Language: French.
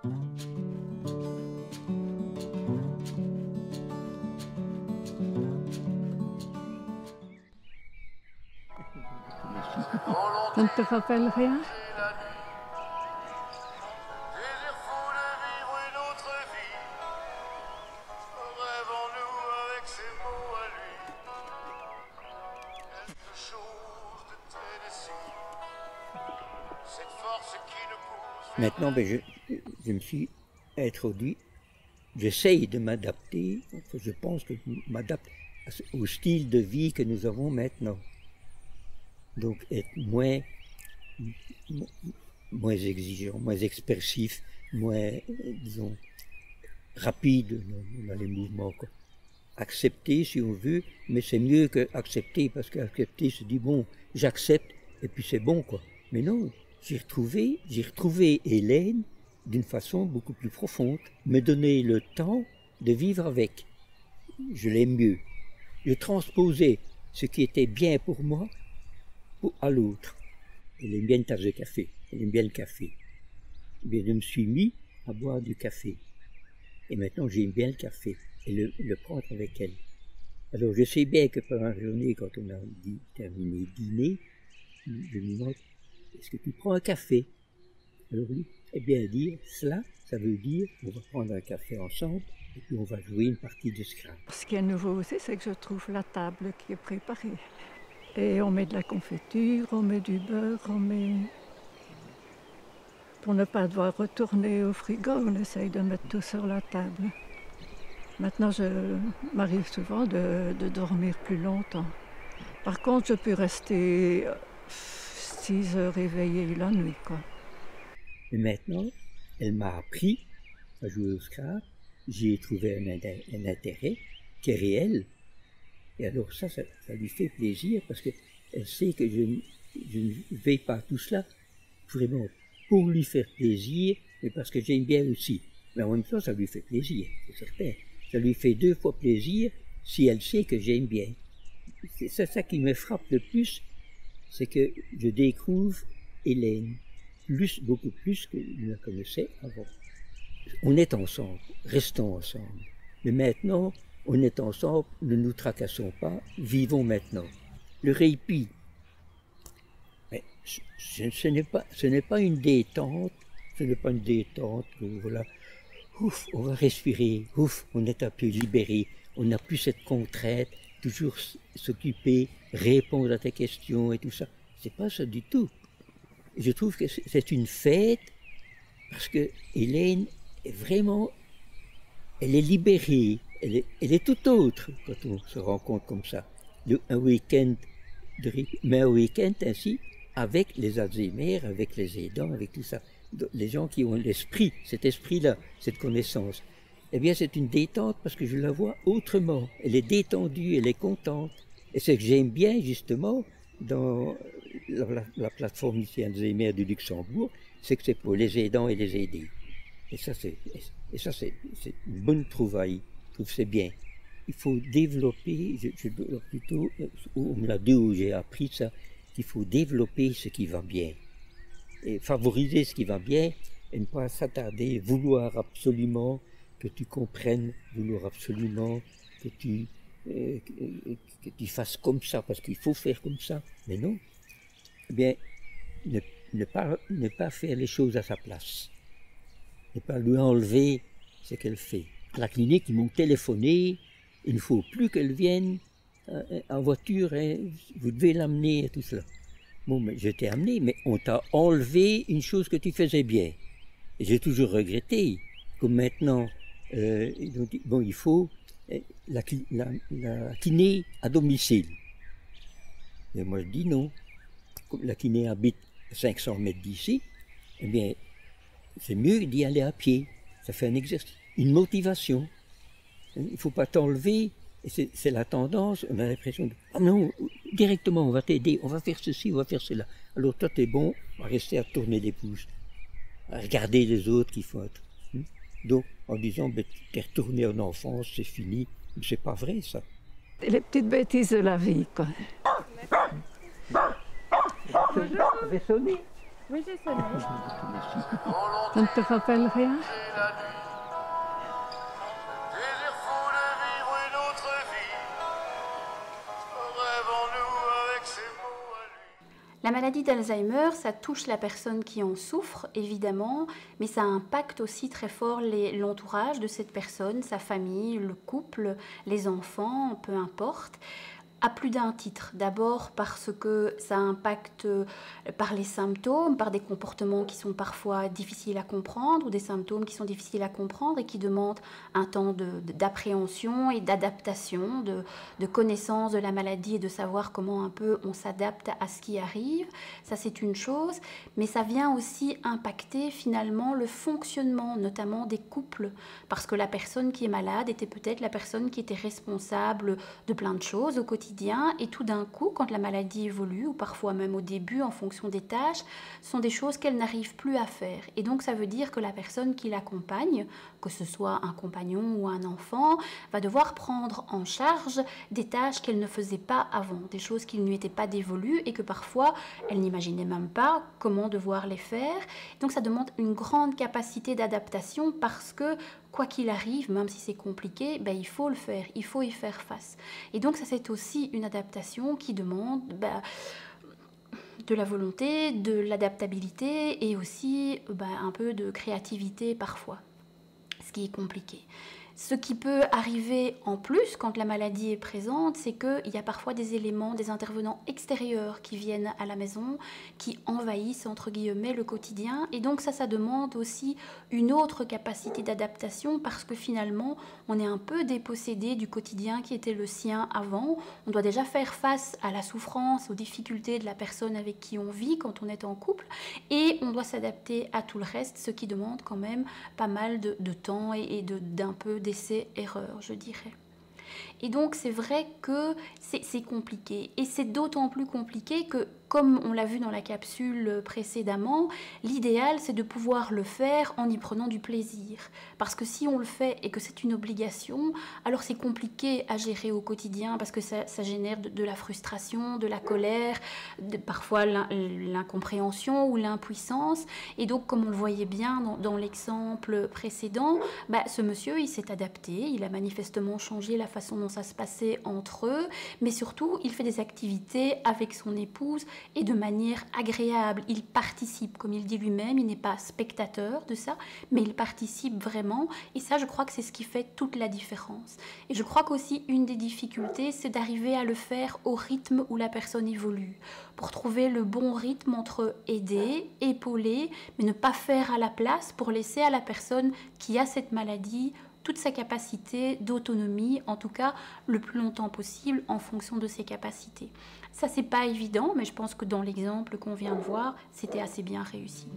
Ça ne te rappelle rien? Maintenant, je me suis introduit, j'essaye de m'adapter, je pense que je m'adapte au style de vie que nous avons maintenant. Donc être moins exigeant, moins expressif, moins, disons, rapide dans les mouvements, quoi. Accepter si on veut, mais c'est mieux que accepter, parce qu'accepter se dit bon, j'accepte et puis c'est bon, quoi. Mais non, j'ai retrouvé Hélène d'une façon beaucoup plus profonde, me donner le temps de vivre avec. Je l'aime mieux. Je transposais ce qui était bien pour moi à l'autre. Elle aime bien une tasse de café, elle aime bien le café. Eh bien, je me suis mis à boire du café. Et maintenant, j'aime bien le café et le prendre avec elle. Alors, je sais bien que pendant la journée, quand on a terminé le dîner, je lui demande, est-ce que tu prends un café? Alors lui, eh bien dire, cela, ça veut dire, on va prendre un café ensemble et puis on va jouer une partie de Scrabble. Ce qui est nouveau aussi, c'est que je trouve la table qui est préparée. Et on met de la confiture, on met du beurre, on met... Pour ne pas devoir retourner au frigo, on essaye de mettre tout sur la table. Maintenant, je m'arrive souvent de dormir plus longtemps. Par contre, je peux rester 6 heures éveillée la nuit, quoi. Et maintenant, elle m'a appris à jouer au Scrabble. J'y ai trouvé un intérêt qui est réel. Et alors ça lui fait plaisir parce qu'elle sait que je ne vais pas à tout cela vraiment pour lui faire plaisir, mais parce que j'aime bien aussi. Mais en même temps, ça lui fait plaisir, c'est certain. Ça lui fait 2 fois plaisir si elle sait que j'aime bien. C'est ça qui me frappe le plus, c'est que je découvre Hélène, beaucoup plus que je la connaissais avant. On est ensemble, restons ensemble. Mais maintenant, on est ensemble, ne nous tracassons pas, vivons maintenant. Le répit, mais ce n'est pas une détente, voilà, ouf, on va respirer, ouf, on est un peu libéré, on n'a plus cette contrainte, toujours s'occuper, répondre à tes questions et tout ça. C'est pas ça du tout. Je trouve que c'est une fête parce que Hélène est vraiment, elle est libérée, elle est tout autre quand on se rencontre comme ça. Un week-end, mais un week-end ainsi, avec les Alzheimer, avec les aidants, avec tout ça. Les gens qui ont l'esprit, cet esprit-là, cette connaissance. Eh bien, c'est une détente parce que je la vois autrement. Elle est détendue, elle est contente. Et ce que j'aime bien, justement, dans la plateforme ici Alzheimer du Luxembourg, c'est que c'est pour les aidants et les aidés. Et ça, c'est une bonne trouvaille. Je trouve que c'est bien. Il faut développer, plutôt, on me l'a dit où j'ai appris ça, qu'il faut développer ce qui va bien. Et favoriser ce qui va bien, et ne pas s'attarder, vouloir absolument que tu comprennes, vouloir absolument que tu fasses comme ça, parce qu'il faut faire comme ça. Mais non. Eh bien, ne pas faire les choses à sa place. Ne pas lui enlever ce qu'elle fait. À la clinique, ils m'ont téléphoné, il ne faut plus qu'elle vienne en voiture, hein, vous devez l'amener et tout cela. Bon, mais je t'ai amené, mais on t'a enlevé une chose que tu faisais bien. Et j'ai toujours regretté, comme maintenant, ils ont dit, bon, il faut la kiné à domicile. Et moi, je dis non. Comme la kiné habite à 500 mètres d'ici, eh bien, c'est mieux d'y aller à pied. Ça fait un exercice, une motivation. Il ne faut pas t'enlever. C'est la tendance, on a l'impression de « Ah non, directement, on va t'aider, on va faire ceci, on va faire cela. » Alors toi, t'es bon, on va rester à tourner les pouces, à regarder les autres qui font. Donc, en disant ben, « T'es retourné en enfance, c'est fini. » C'est pas vrai, ça. Les petites bêtises de la vie, quoi. Ça avait sonné. Oui, j'ai sonné. Ça ne te rappelle rien? La maladie d'Alzheimer, ça touche la personne qui en souffre, évidemment, mais ça impacte aussi très fort l'entourage de cette personne, sa famille, le couple, les enfants, peu importe. À plus d'un titre. D'abord parce que ça impacte par les symptômes, par des comportements qui sont parfois difficiles à comprendre ou des symptômes qui sont difficiles à comprendre et qui demandent un temps d'appréhension et d'adaptation, de connaissance de la maladie et de savoir comment un peu on s'adapte à ce qui arrive. Ça, c'est une chose, mais ça vient aussi impacter finalement le fonctionnement, notamment des couples, parce que la personne qui est malade était peut-être la personne qui était responsable de plein de choses au quotidien. Et tout d'un coup, quand la maladie évolue, ou parfois même au début en fonction des tâches, sont des choses qu'elle n'arrive plus à faire. Et donc ça veut dire que la personne qui l'accompagne, que ce soit un compagnon ou un enfant, va devoir prendre en charge des tâches qu'elle ne faisait pas avant, des choses qui ne lui étaient pas dévolues et que parfois elle n'imaginait même pas comment devoir les faire. Donc ça demande une grande capacité d'adaptation parce que quoi qu'il arrive, même si c'est compliqué, ben, il faut le faire, il faut y faire face. Et donc ça c'est aussi une adaptation qui demande de la volonté, de l'adaptabilité et aussi un peu de créativité parfois, ce qui est compliqué. Ce qui peut arriver en plus quand la maladie est présente, c'est qu'il y a parfois des éléments, des intervenants extérieurs qui viennent à la maison, qui envahissent entre guillemets le quotidien. Et donc ça demande aussi une autre capacité d'adaptation parce que finalement, on est un peu dépossédé du quotidien qui était le sien avant. On doit déjà faire face à la souffrance, aux difficultés de la personne avec qui on vit quand on est en couple. Et on doit s'adapter à tout le reste, ce qui demande quand même pas mal de temps et d'un peu d'essais-erreurs, je dirais. Et donc c'est vrai que c'est compliqué. Et c'est d'autant plus compliqué que, comme on l'a vu dans la capsule précédemment, l'idéal c'est de pouvoir le faire en y prenant du plaisir. Parce que si on le fait et que c'est une obligation, alors c'est compliqué à gérer au quotidien parce que ça génère de la frustration, de la colère, parfois l'incompréhension ou l'impuissance. Et donc comme on le voyait bien dans l'exemple précédent, ce monsieur il s'est adapté, il a manifestement changé la façon dont ça se passait entre eux, mais surtout il fait des activités avec son épouse et de manière agréable. Il participe, comme il dit lui-même, il n'est pas spectateur de ça, mais il participe vraiment. Et ça, je crois que c'est ce qui fait toute la différence. Et je crois qu'aussi, une des difficultés, c'est d'arriver à le faire au rythme où la personne évolue. Pour trouver le bon rythme entre aider, épauler, mais ne pas faire à la place pour laisser à la personne qui a cette maladie toute sa capacité d'autonomie, en tout cas le plus longtemps possible en fonction de ses capacités. Ça, c'est pas évident, mais je pense que dans l'exemple qu'on vient de voir, c'était assez bien réussi.